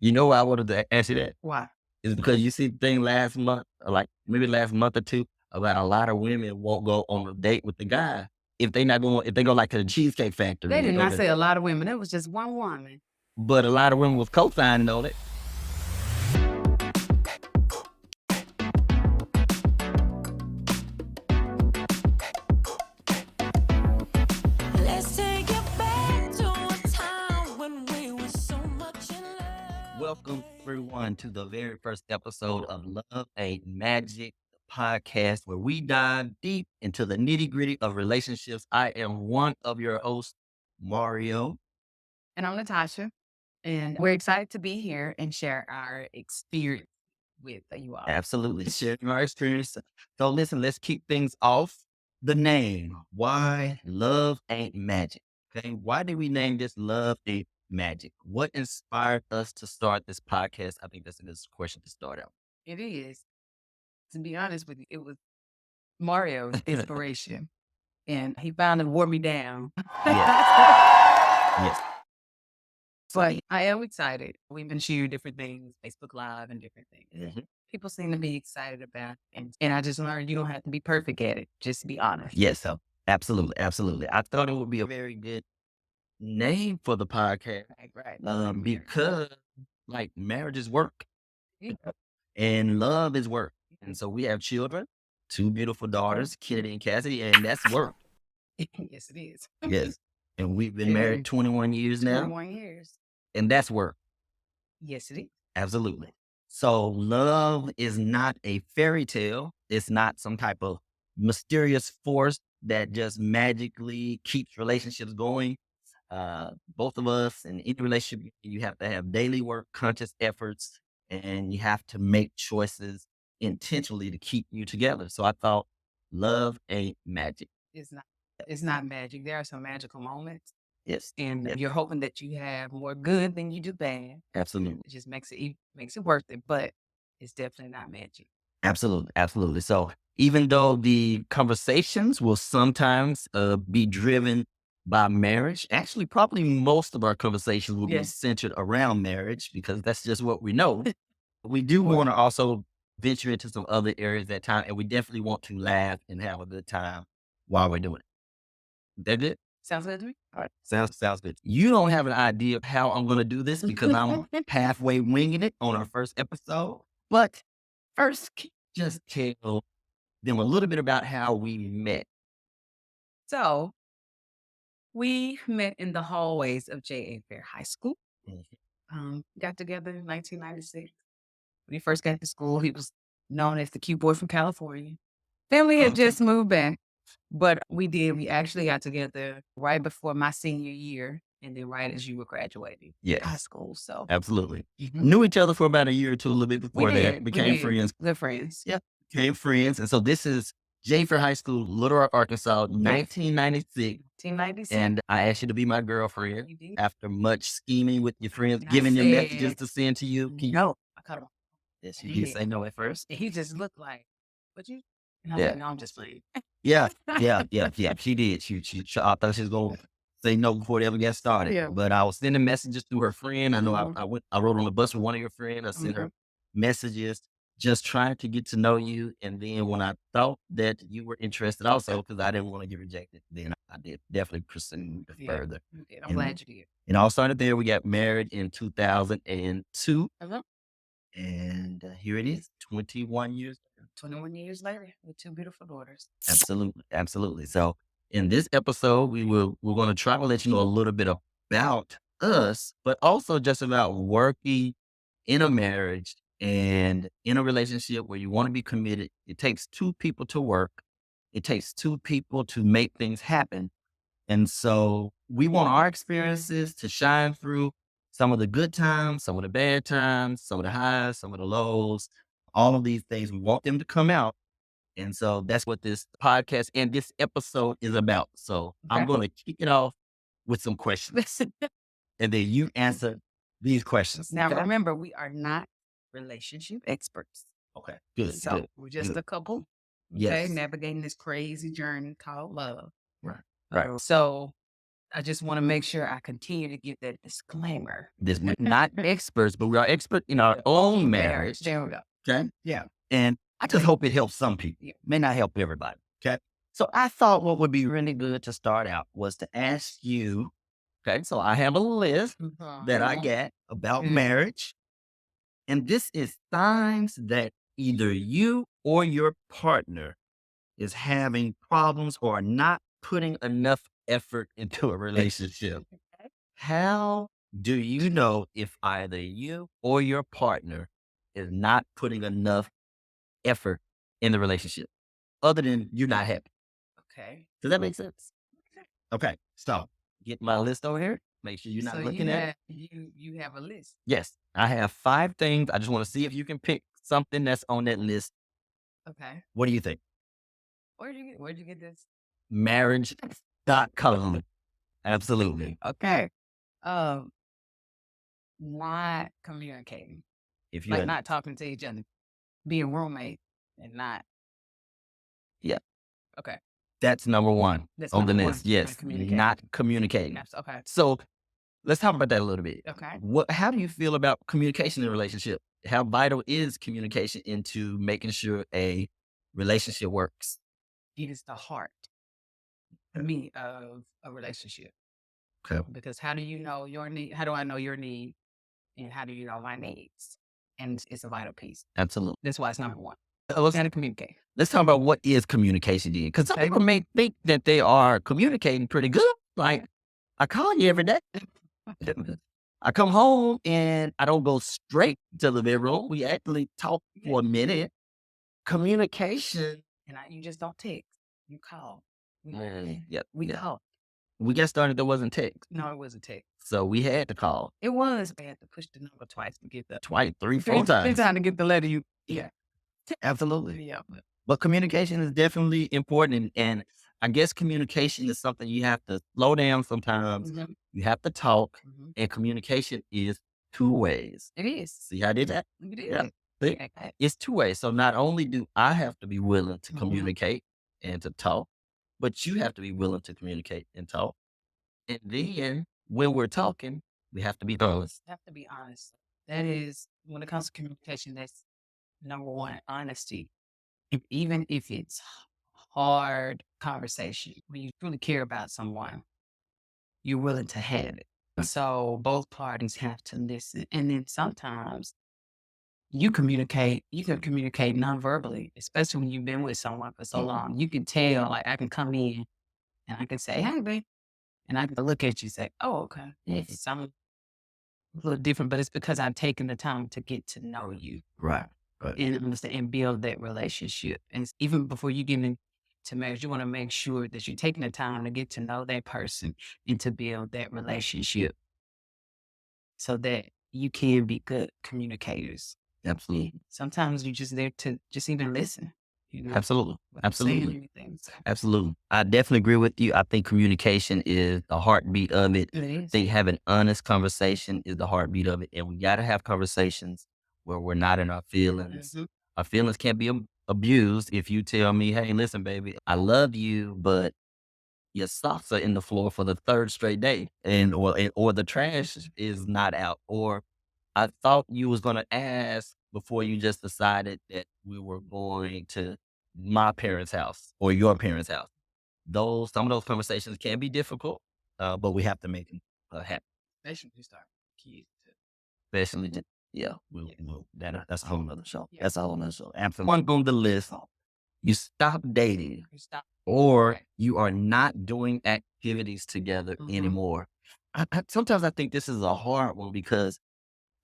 You know why I wanted to ask you that? Why? Is because you see the thing last month, or like maybe last month or two, about a lot of women won't go on a date with the guy if they go like to the Cheesecake Factory They and they did go not to, say a lot of women. It was just one woman. but a lot of women was co-signing on it. Let's take it back to a time when we were so much in love. Welcome everyone to the very first episode of Love Ain't Magic, the podcast where we dive deep into the nitty-gritty of relationships. I am one of your hosts, Mario. And I'm Natasha. And we're excited to be here and share our experience with you all. Absolutely. Sharing our experience. So listen, let's kick things off. The name. Why Love Ain't Magic? Okay. Why did we name this Love Ain't Magic? What inspired us to start this podcast? I think that's a good question to start out. It is. To be honest with you, it was Mario's inspiration. And he finally wore me down. Yes. But I am excited. We've been sharing different things, Facebook Live and different things. Mhm. People seem to be excited about it. And I just learned you don't have to be perfect at it. Just be honest. Yes. So absolutely. Absolutely. I thought it would be a very good name for the podcast. Right. Because like marriage is work Yeah. and love is work. And so we have children, two beautiful daughters, Kennedy and Cassidy, and that's work. Yes, it is. Yes. And we've been Yeah. married 21 years now, 21 years. and that's work. Yes, it is. Absolutely. So love is not a fairy tale. It's not some type of mysterious force that just magically keeps relationships going. Both of us in any relationship, you have to have daily work, conscious efforts, and you have to make choices intentionally to keep you together. So I thought love ain't magic. It's not. It's not magic. There are some magical moments, Yes. and Yes. you're hoping that you have more good than you do bad. Absolutely. It just makes it worth it, but it's definitely not magic. Absolutely. Absolutely. So even though the conversations will sometimes be driven by marriage, actually, probably most of our conversations will be Yes. centered around marriage because that's just what we know. We do want to also venture into some other areas at time, and we definitely want to laugh and have a good time while we're doing it. That it? Sounds good to me. All right. Sounds good. You don't have an idea of how I'm going to do this because I'm halfway winging it on our first episode. But first, can you just tell them a little bit about how we met. So we met in the hallways of J.A. Fair High School. Got together in 1996. When he first got to school, he was known as the cute boy from California. Family had just moved back, but we actually got together right before my senior year and then right as you were graduating high Yes, school. So absolutely. Mhm. Knew each other for about a year or two, a little bit we before that. did. Became friends. Good friends. Yeah, became friends. And so this is Jayfer High School, Little Rock, Arkansas, 1996. 1996. And I asked you to be my girlfriend You did. after much scheming with your friends, And I giving your messages said, to send to you. Can you? no. I cut him off. Yes, you did Yeah. say no at first. And he just looked like, what you? And I was Yeah. like, no, I'm just playing. Yeah. She did. I thought she was going to say no before they ever got started. Yeah. But I was sending messages to her friend. I know Mhm. I rode on the bus with one of your friends. I sent her messages just trying to get to know you. And then when I thought that you were interested also, because I didn't want to get rejected, then I did definitely pursue further. You did. I'm And- glad you did. It all started there. We got married in 2002. Hello. And here it is, 21 years. 21 years later with two beautiful daughters. Absolutely. Absolutely. So in this episode, we're going to try to let you know a little bit about us, but also just about working in a marriage and in a relationship where you want to be committed. It takes two people to work. It takes two people to make things happen. And so we want our experiences to shine through some of the good times, some of the bad times, some of the highs, some of the lows, all of these things. We want them to come out. And so that's what this podcast and this episode is about. So I'm going to kick it off with some questions and then you answer these questions. Now, Okay? remember, we are not relationship experts. Okay. Good. So Good. we're just Good. a couple, Yes. navigating this crazy journey called love. Right. So I just want to make sure I continue to give that disclaimer. We're not experts, but we are expert in our own marriage. There we go. Okay. Yeah. And I just hope it helps some people. Yeah. May not help everybody. Okay. So I thought what would be really good to start out was to ask you. Okay. So I have a list that I get about marriage. And this is signs that either you or your partner is having problems or not putting enough effort into a relationship. How do you know if either you or your partner is not putting enough effort in the relationship other than you're not happy? Okay. Does that make sense? Okay. So get my list over here. Make sure you're not looking at it. You have a list. Yes. I have 5 things. I just want to see if you can pick something that's on that list. Okay. What do you think? Where'd you get this? Marriage.com. Absolutely. Okay. Not communicating. If you're Like not talking to each other. Being roommate and not. Yeah. Okay. That's number 1 That's on the number list. one, Yes. Not communicating. Okay. So let's talk about that a little bit. Okay. How do you feel about communication in a relationship? How vital is communication into making sure a relationship works? It is the heart to me of a relationship. Okay. Because how do you know your need? How do I know your need? And how do you know my needs? And it's a vital piece. Absolutely. That's why it's number 1. Let's Gotta communicate. talk about what is communication then. Because some people may think that they are communicating pretty good. Like, I call you every day. I come home and I don't go straight to the bedroom. We actually talk for a minute. Communication. And you just don't text. You call. Yep. We call. We got started, there wasn't text. No, it wasn't text. So we had to call It was. I had to push the number twice to get the twice, 3, 4 three times. times to get the letter. Yeah. Absolutely. Yeah. But communication is definitely important. And I guess communication is something you have to slow down sometimes. Mhm. You have to talk. Mhm. And communication is 2 ways. It is. See how I did that? It is. Yeah. See? Okay. It's 2 ways. So not only do I have to be willing to Mhm. communicate and to talk, but you have to be willing to communicate and talk. And then when we're talking, we have to be honest. Have to be honest. That is, when it comes to communication, that's number 1, honesty. Even if it's hard conversation, when you really care about someone, you're willing to have it. So both parties have to listen. And then sometimes you can communicate non-verbally, especially when you've been with someone for so long. You can tell, like I can come in and I can say, "Hey, babe," and I can look at you and say, "Oh, okay." It's something a little different, but it's because I've taken the time to get to know you. Right. Right. And understand and build that relationship. And even before you get into marriage, you want to make sure that you're taking the time to get to know that person and to build that relationship so that you can be good communicators. Absolutely. Sometimes you're just there to just even listen. Absolutely. without saying Absolutely. anything. So Absolutely. I definitely agree with you. I think communication is the heartbeat of it. it I is. think having honest conversation is the heartbeat of it. And we got to have conversations where we're not in our feelings. Mhm. Our feelings can't be abused. If you tell me, hey, listen, baby, I love you, but your socks are in the floor for the 3rd straight day, or the trash is not out, or I thought you was gonna ask before you just decided that we were going to my parents' house or your parents' house. Some of those conversations can be difficult, but we have to make them happen. Especially when you start kids. Especially, yeah, that's a whole nother show. Yeah. That's a whole nother show. After one on the list, you stop dating, You stop. or Right. you are not doing activities together Mhm. anymore. Sometimes I think this is a hard one because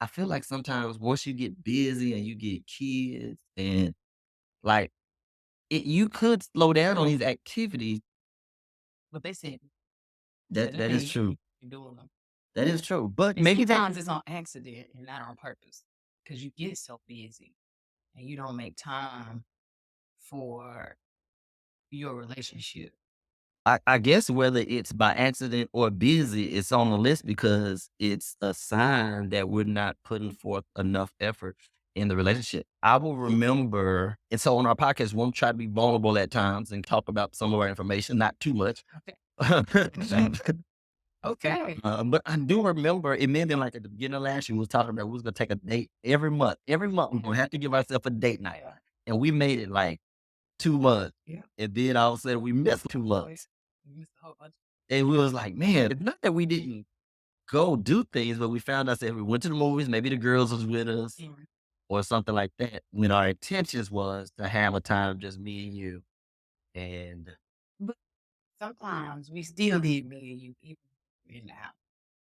I feel like sometimes once you get busy and you get kids and like you could slow down on these activities. But they said That is true. you're doing them. That is true. But And maybe sometimes it's on accident and not on purpose because you get so busy and you don't make time for your relationship. I guess whether it's by accident or busy, it's on the list because it's a sign that we're not putting forth enough effort in the relationship. I will remember, and so on our podcast, we'll try to be vulnerable at times and talk about some of our information, not too much. Okay. Okay. But I do remember it may have been like at the beginning of last year, we was talking about we was gonna take a date every month. Every month we're gonna have to give ourselves a date night. And we made it like 2 months. Yeah. And then all of a sudden we missed 2 months. You missed a whole bunch. And we was like, man, it's not that we didn't go do things, but we found ourselves we went to the movies, maybe the girls was with us or something like that. When our intentions was to have a time just me and you. And But sometimes we still need me and you even in the house.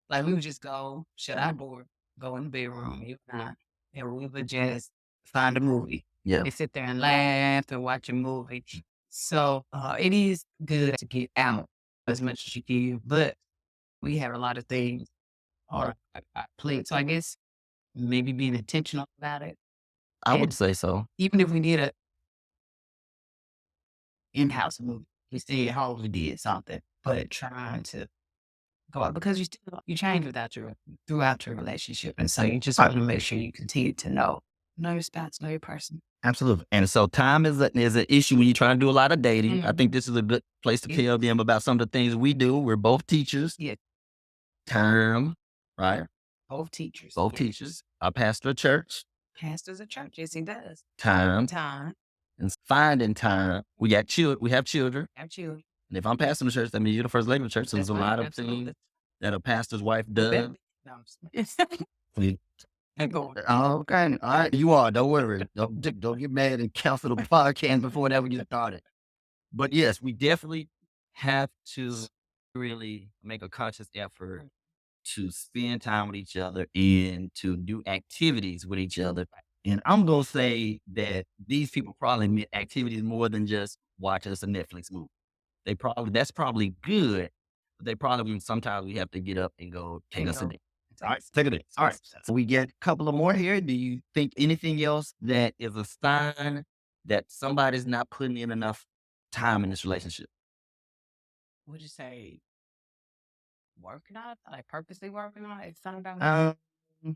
Like we would just go, shut our door, go in the bedroom, you and I, and we would just find a movie yeah, and sit there and laugh and watch a movie. So it is good to get out as much as you can, but we have a lot of things on our plate. So I guess maybe being intentional about it. I would And say so. even if we did a in-house movie, we stay at home, we did something, but trying to go out because you change throughout your relationship. And so you just want to make sure you continue to know your spouse, know your person. Absolutely. And so time is an issue when you're trying to do a lot of dating. I Mhm. think this is a good place to Yeah. tell them about some of the things we do. We're both teachers. Yeah. Time, right? Both teachers. Both Yeah. teachers. I pastor a church. Pastors at church. Yes, he does. Time Time. and finding time. We got children. We have children. Have children. And if I'm pastoring the church, that means you're the first lady of the church. So there's That's a right. lot of Absolutely. things that a pastor's wife Better does. be- No, I'm just- We- Keep going. Okay. All right. You are. Don't worry. Don't get mad and cancel the podcast before that we get started. But yes, we definitely have to really make a conscious effort to spend time with each other and to do activities with each other. And I'm going to say that these people probably meant activities more than just watch us a Netflix movie. That's probably good, but they probably, sometimes we have to get up and go take us a date. All right, take a date. All right. So we get a couple of more here. Do you think anything else that is a sign that somebody's not putting in enough time in this relationship? Would you say working on it? Like purposely working on it? It's something about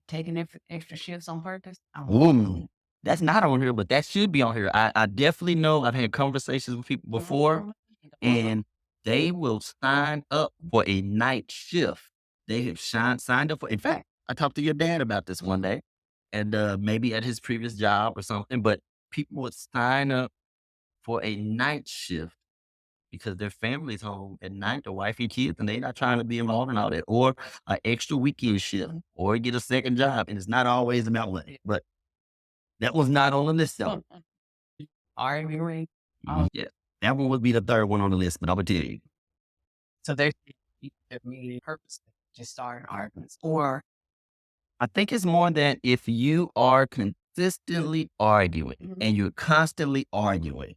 taking extra shifts on purpose? I don't know. Ooh, that's not on here, but that should be on here. I definitely know I've had conversations with people before, and they will sign up for a night shift. They have signed up for. In fact, I talked to your dad about this one day, and maybe at his previous job or something. But people would sign up for a night shift because their family's home at night, the wife and kids, and they're not trying to be involved in all that, or an extra weekend shift, or get a second job. And it's not always about money, but that was not on the list though. Arguing. Yeah, that one would be the third one on the list, but I'm gonna tell you. So there's really purposely just starting arguments. Or I think it's more that if you are consistently arguing and you're constantly arguing,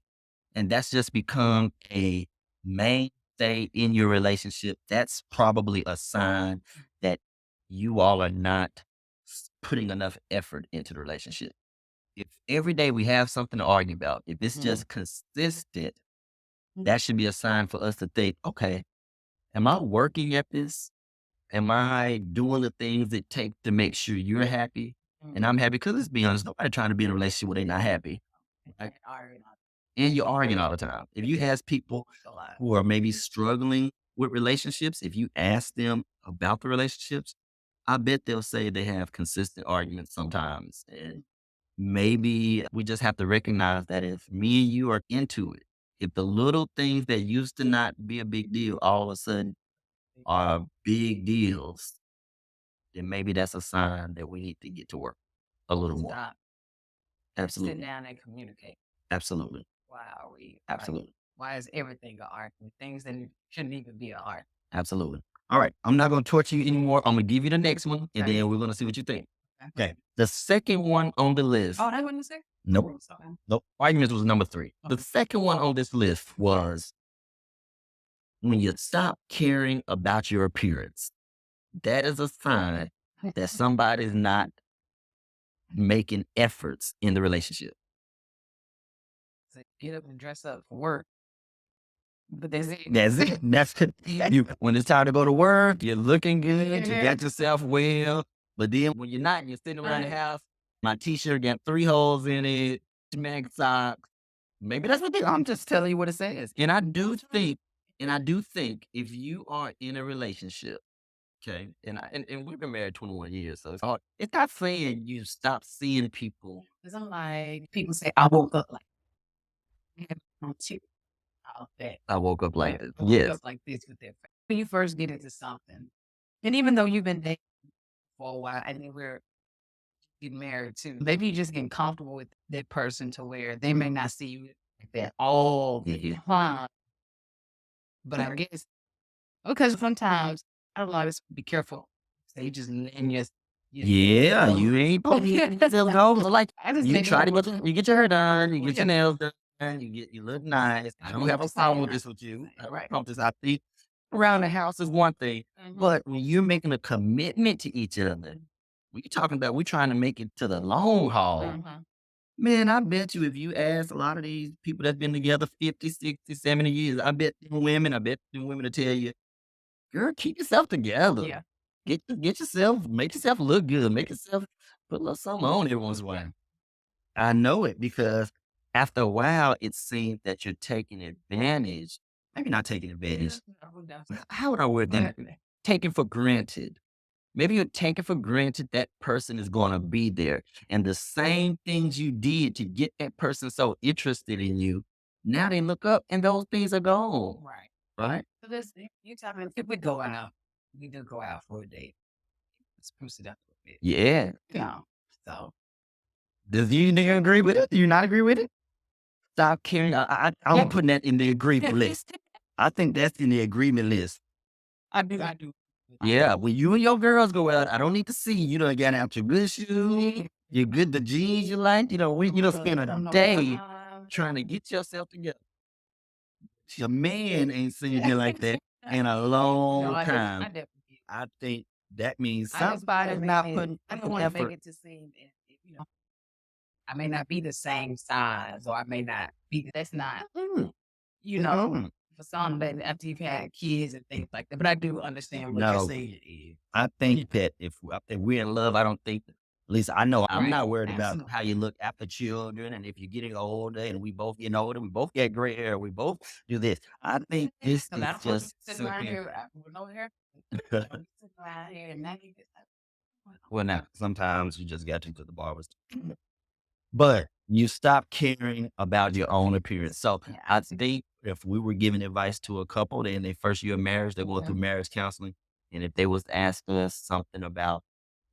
and that's just become a mainstay in your relationship, that's probably a sign that you all are not putting enough effort into the relationship. If every day we have something to argue about, if it's just consistent, that should be a sign for us to think, okay, am I working at this? Am I doing the things it takes to make sure you're happy and I'm happy? Because let's be honest, nobody trying to be in a relationship where they're not happy. Right? And you're arguing all the time. If you ask people who are maybe struggling with relationships, if you ask them about the relationships, I bet they'll say they have consistent arguments sometimes. And maybe we just have to recognize that if me and you are into it, if the little things that used to not be a big deal all of a sudden are big deals, then maybe that's a sign that we need to get to work a little more. stop. Sit Absolutely. down and communicate. Absolutely. Why are we? Absolutely. Why is everything an argument? Things that shouldn't even be an argument. Absolutely. All right. I'm not going to torture you anymore. I'm going to give you the next one and then we're going to see what you think. Okay. The second one on the list. Oh, that wasn't the second? Nope. Okay. Nope. Arguments was number 3. The second one on this list was when you stop caring about your appearance. That is a sign that somebody's not making efforts in the relationship. So get up and dress up for work. But that's it. That's it. That's it. You, when it's time to go to work, you're looking good, you got yourself well. But then when you're not, you're sitting around the house, my t-shirt got 3 holes in it, mag socks. Maybe that's what I'm just telling you what it says. And I do think if you are in a relationship Okay. And we've been married 21 years, so it's not saying you stop seeing people. Because I'm like, people say, I woke up like, I have on too. All that. I woke up like this. I woke Yes. up like this with their friends. When you first get into something, and even though you've been dating for a while, and then we're getting married too, maybe you just getting comfortable with that person to where they may not see you like that all the time. But I guess because sometimes I don't know, just be careful. So you just letting your Yeah, you ain't supposed to still go. Like I just you think try to you get your hair done, you get your Yeah. nails done, you look nice. I don't have a problem with this with you. I Right. don't this. I think around the house is one thing, but when you're making a commitment to each other, we talking about we trying to make it to the long haul. Mhm. Man, I bet you if you ask a lot of these people that's been together 50, 60, 70 years, I bet them women to tell you, girl, keep yourself together. Yeah. Get yourself, make yourself look good. Make yourself put a little something on every once in a while. I know it because after a while, it seems that you're taking advantage. Maybe not taking advantage. How would I word that? Taking for granted. Maybe you're taking for granted that person is going to be there. And the same things you did to get that person so interested in you, now they look up and those things are gone. Right. Right? So this you talking if we go out, we do go out for a date. Let's spruce it up a bit. Yeah. No. So Does you nigga agree with it? Do you not agree with it? Stop caring. I'm putting that in the agreement list. I think that's in the agreement list. I do. Yeah, when you and your girls go out, I don't need to see you done got out your good shoes, your good the jeans you like. You don't spend a day trying to get yourself together. Your man ain't seen you like that in a long I time. definitely. I think that means I just somebody's not putting I don't want to make effort. it to seem I may not be the same size or I may not be that's not Mm. for some that after you've had kids and things like that. But I do understand what you're No, saying. I think that if we're in love, I don't think, at least I know I'm Right. not worried about Absolutely. how you look after children. And if you're getting older and we both getting older, we both get gray hair, we both do this. I think this So is I don't want you just sitting around simply. here with no hair. Sitting around here and now you get Well, now, sometimes you just got to the barbers. But you stop caring about your own appearance. So Yeah. I think if we were giving advice to a couple in their first year of marriage, they're going through marriage counseling. And if they was asking us something about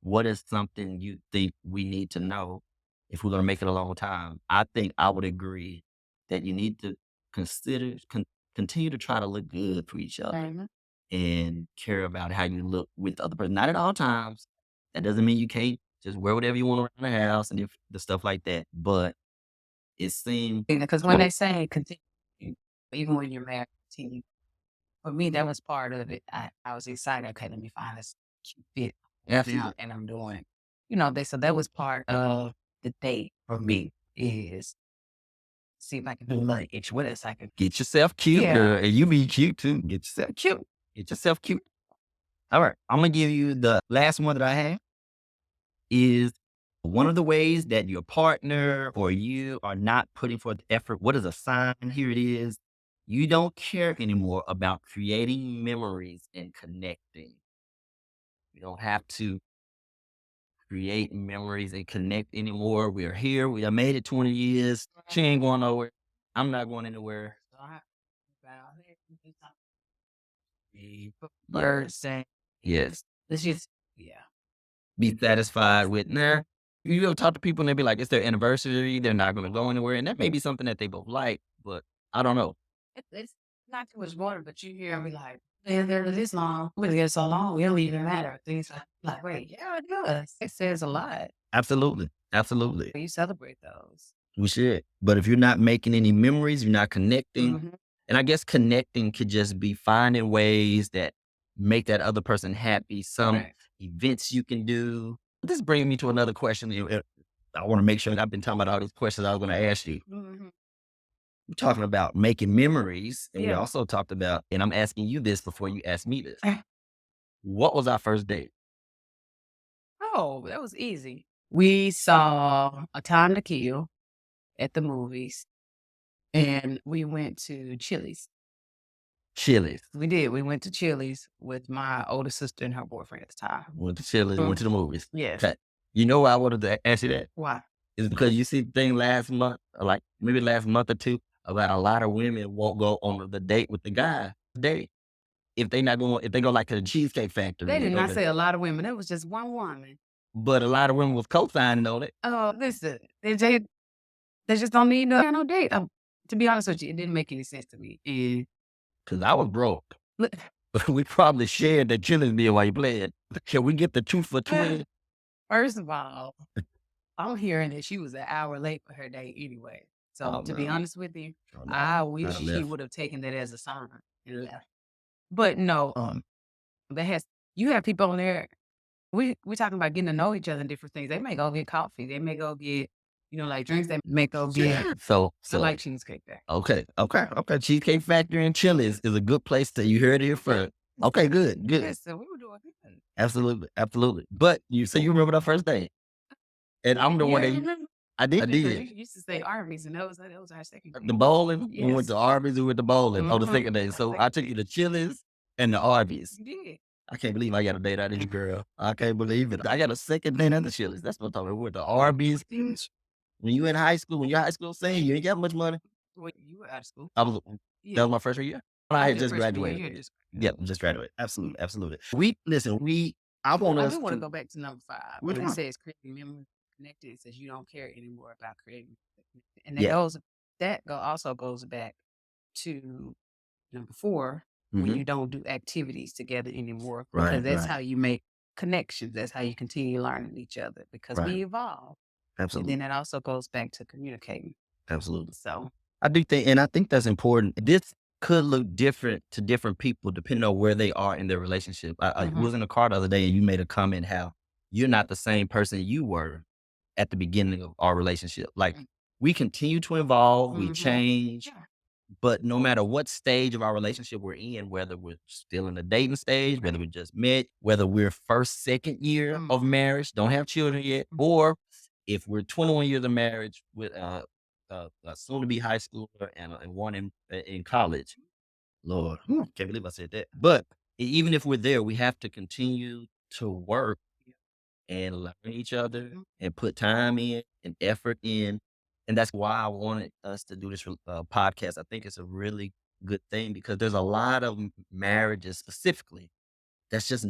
what is something you think we need to know if we're going to make it a long time, I think I would agree that you need to consider, continue to try to look good for each other Mhm. and care about how you look with the other person. Not at all times. That doesn't mean you can't just wear whatever you want around the house and if the stuff like that. But it seems Because when they say continue, even when you're married, continue. For me, that was part of it. I was excited. Okay, let me find this cute fit. absolutely. And I'm doing, so that was part of the date for me is see if I can do luggage. What else I can Get yourself cute, Yeah. girl, and you be cute too. Get yourself cute. Get yourself cute. All right, I'm gonna give you the last one that I have. Is one of the ways that your partner or you are not putting forth effort. What is a sign? Here it is. You don't care anymore about creating memories and connecting. You don't have to create memories and connect anymore. We're here. We have made it 20 years. She ain't going nowhere. I'm not going anywhere. birds saying, Yes. let's just, yeah. Be satisfied with, nah. You ever talk to people and they be like, it's their anniversary. They're not going to go anywhere. And that may be something that they both like, but I don't know. It's not too much water, but you hear me like, man, there this long. We get so long, we don't even matter. Things like, wait, yeah, it does. It says a lot. Absolutely. Absolutely. You celebrate those. We should. But if you're not making any memories, you're not connecting. Mhm. And I guess connecting could just be finding ways that make that other person happy. Some Right. events you can do. This brings me to another question. I want to make sure that I've been talking about all these questions I was going to ask you. Mhm. We're talking about making memories. And we Yeah. also talked about, and I'm asking you this before you ask me this. Eh. What was our first date? Oh, that was easy. We saw A Time to Kill at the movies, and we went to Chili's. Chili's. We did. We went to Chili's with my older sister and her boyfriend at the time. Went to Chili's, went to the movies. Yes. Okay. You know why I wanted to ask you that? Why? Is because you see the thing last month, or like maybe last month or two, about a lot of women won't go on the date with the guy date if they not going if they go like to the Cheesecake Factory. They did or not the- say a lot of women. It was just one woman. But a lot of women was co-signing on it. Oh, listen, they just don't need no date. To be honest with you, it didn't make any sense to me. And Cause I was broke. look, We probably shared the Chili's meal while you played. Can we get the 2 for $20? first of all, I'm hearing that she was an hour late for her date anyway. So Oh, to be no. honest with you, Oh, no. I wish I'd've she left. would have taken that as a sign and left. But no, you have people on there. We talking about getting to know each other and different things. They may go get coffee. They may go get, like drinks. They may go get. So I like Cheesecake Factory. Okay. Cheesecake Factory and Chili's is a good place to. You heard it here first. Okay, good. Yes, so we were doing good. Absolutely. But you remember the first day, and I'm the one Yeah, I that remember. I Because did. you used to say Arby's, and that was our second The date. bowling. We went Yes. to Arby's. We went to bowling on the Mhm. second day. So I took you to Chili's and the Arby's. You did. I can't believe I got a date out of you, girl. I can't believe it. I got a second date at the Chili's. That's what I'm talking about. We went to Arby's. When you in high school, when you're high school senior, you ain't got much money. Well, you were out of school. I was. That Yeah. was my freshman year. I had Your just freshman year, graduated. you had just Just graduated. Absolutely. I I want us. do want to to- go back to number 5. Which When it one? says creating memories connected, it says you don't care anymore about creating. And Yeah. also goes back to number 4 when Mhm. you don't do activities together anymore. Right, Because that's right. how you make connections. That's how you continue learning each other because Right. we evolve. And Absolutely. then it also goes back to communicating. Absolutely. So I do think, and I think that's important. This could look different to different people depending on where they are in their relationship. I Mhm. was in a car the other day and you made a comment how you're not the same person you were at the beginning of our relationship. Like we continue to evolve, we Mhm. change, Yeah. but no matter what stage of our relationship we're in, whether we're still in the dating stage, whether we just met, whether we're first, second year of marriage, don't have children yet, or if we're 21 years of marriage with a soon to be high schooler and one in college. Lord, can't believe I said that. But even if we're there, we have to continue to work and learn each other and put time in and effort in. And that's why I wanted us to do this podcast. I think it's a really good thing because there's a lot of marriages specifically that's just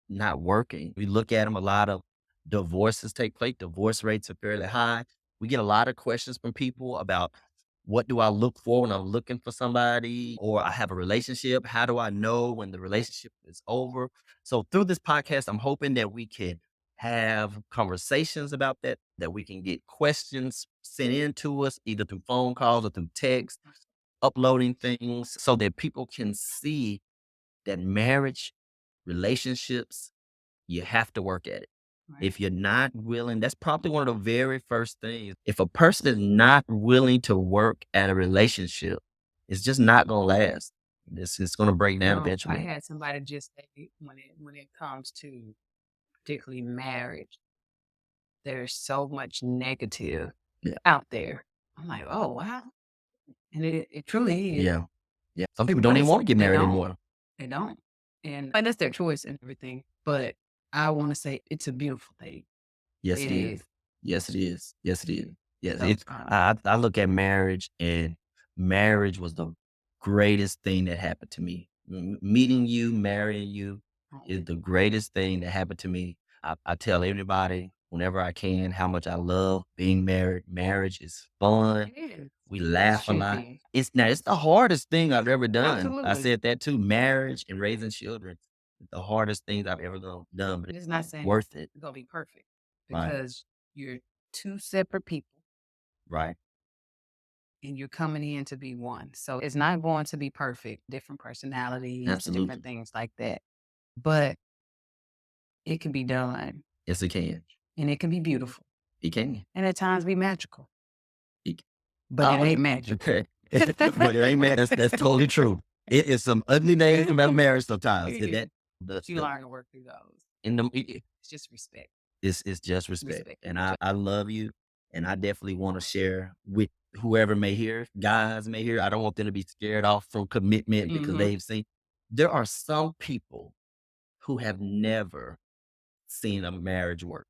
not working. We look at them, a lot of divorces take place. Divorce rates are fairly high. We get a lot of questions from people about what do I look for when I'm looking for somebody or I have a relationship? How do I know when the relationship is over? So through this podcast, I'm hoping that we can have conversations about that we can get questions sent in to us either through phone calls or through text, uploading things so that people can see that marriage, relationships, you have to work at it. Right. If you're not willing, that's probably one of the very first things. If a person is not willing to work at a relationship, it's just not going to last. It's going to break down I eventually. had somebody just say when it comes to particularly marriage, there's so much negative out there. I'm like, oh wow, and it truly is. Yeah. Some people don't even want to get They married don't. anymore. They don't, and that's their choice and everything. But I want to say it's a beautiful thing. Yes, It it is. is. Yes, it is. Yes, it is. Yes, So, it's. I look at marriage, and marriage was the greatest thing that happened to me. Meeting you, marrying you, is the greatest thing that happened to me. I tell everybody whenever I can how much I love being married. Marriage is fun. It is. We It laugh a should lot. be. It's the hardest thing I've ever done. I Absolutely. said that too. Marriage and raising children, is the hardest things I've ever done, but It's not saying worth it. it's gonna be perfect Right. because you're two separate people Right. and you're coming in to be one. So it's not going to be perfect. Different personalities, Absolutely. different things like that. But it can be done Yes, it can. and it can be beautiful It can. and at times be magical. It- But it ain't magic. Okay. But it ain't mad. That's totally true. It is some ugly days about marriage sometimes. It is. The, But you learn to work through those. It's just respect. it's just respect. Respect And each I love you. And I definitely want to share with whoever may hear, guys may hear, I don't want them to be scared off from commitment because Mhm. they've seen. There are some people who have never seen a marriage work.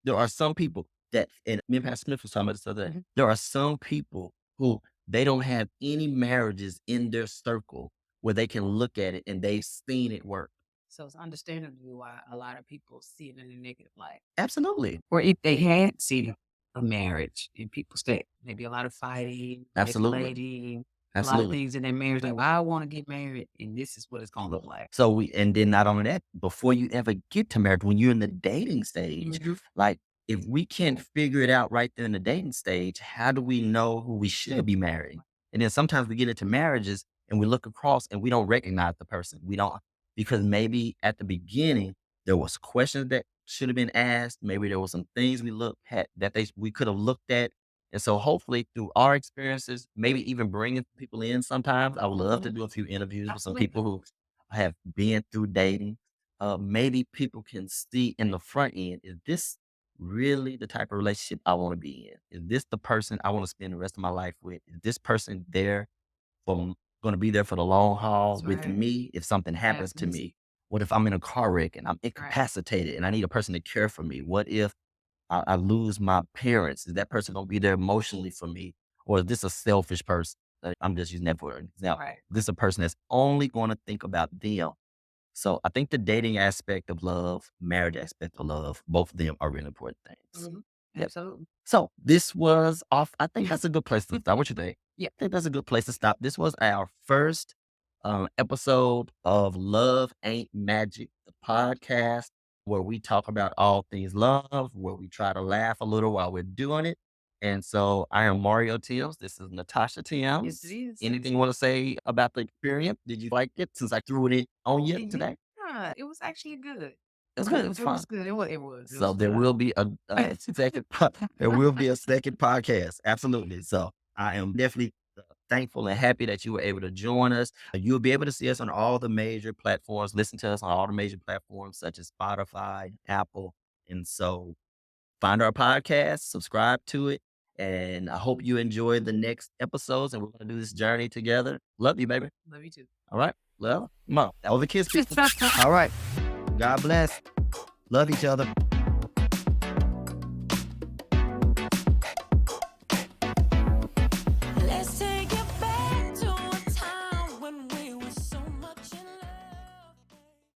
There are some people that, and me and Pastor Smith was talking about this other day. Mhm. There are some people who they don't have any marriages in their circle where they can look at it and they've seen it work. So it's understandable why a lot of people see it in a negative light. Absolutely. Or if they had seen a marriage and people say maybe a lot of fighting, Absolutely. manipulating, a lot of Absolutely. things in their marriage, like, well, I want to get married and this is what it's gonna look like. So and then not only that, before you ever get to marriage, when you're in the dating stage, Mhm. like if we can't figure it out right there in the dating stage, how do we know who we should be marrying? And then sometimes we get into marriages and we look across and we don't recognize the person. We don't, because maybe at the beginning there was questions that should have been asked. Maybe there was some things we looked at that we could have looked at. And so hopefully through our experiences, maybe even bringing people in sometimes, I would love to do a few interviews with some people who have been through dating. Maybe people can see in the front end, is this really the type of relationship I want to be in? Is this the person I want to spend the rest of my life with? Is this person there for going to be there for the long haul That's with right. me if something happens to Happens. me? What if I'm in a car wreck and I'm incapacitated and I need a person to care for me? What if I lose my parents? Is that person gonna be there emotionally for me? Or is this a selfish person? I'm just using that for an example. Right. This a person that's only gonna think about them. So I think the dating aspect of love, marriage aspect of love, both of them are really important things. Mhm. Yep. Absolutely. So this was off. I think that's a good place to stop. What you think? Yeah. I think that's a good place to stop. This was our first episode of Love Ain't Magic, the podcast where we talk about all things love, where we try to laugh a little while we're doing it. And so I am Mario Tils. This is Natasha Tils. Yes, it is. Anything you want to say about the experience? Did you like it since I threw it in on you today? Yeah, it was actually good. It was good. It was It fun. was good. It was. It was. It So was there fun. will be a second. There will be a second podcast. Absolutely. So I am definitely thankful and happy that you were able to join us. You'll be able to see us on all the major platforms. Listen to us on all the major platforms such as Spotify, Apple, and so find our podcast, subscribe to it, and I hope you enjoy the next episodes. And we're going to do this journey together. Love you, baby. Love you too. All right. Well, come on. Over kiss people. All right. God bless. Love each other.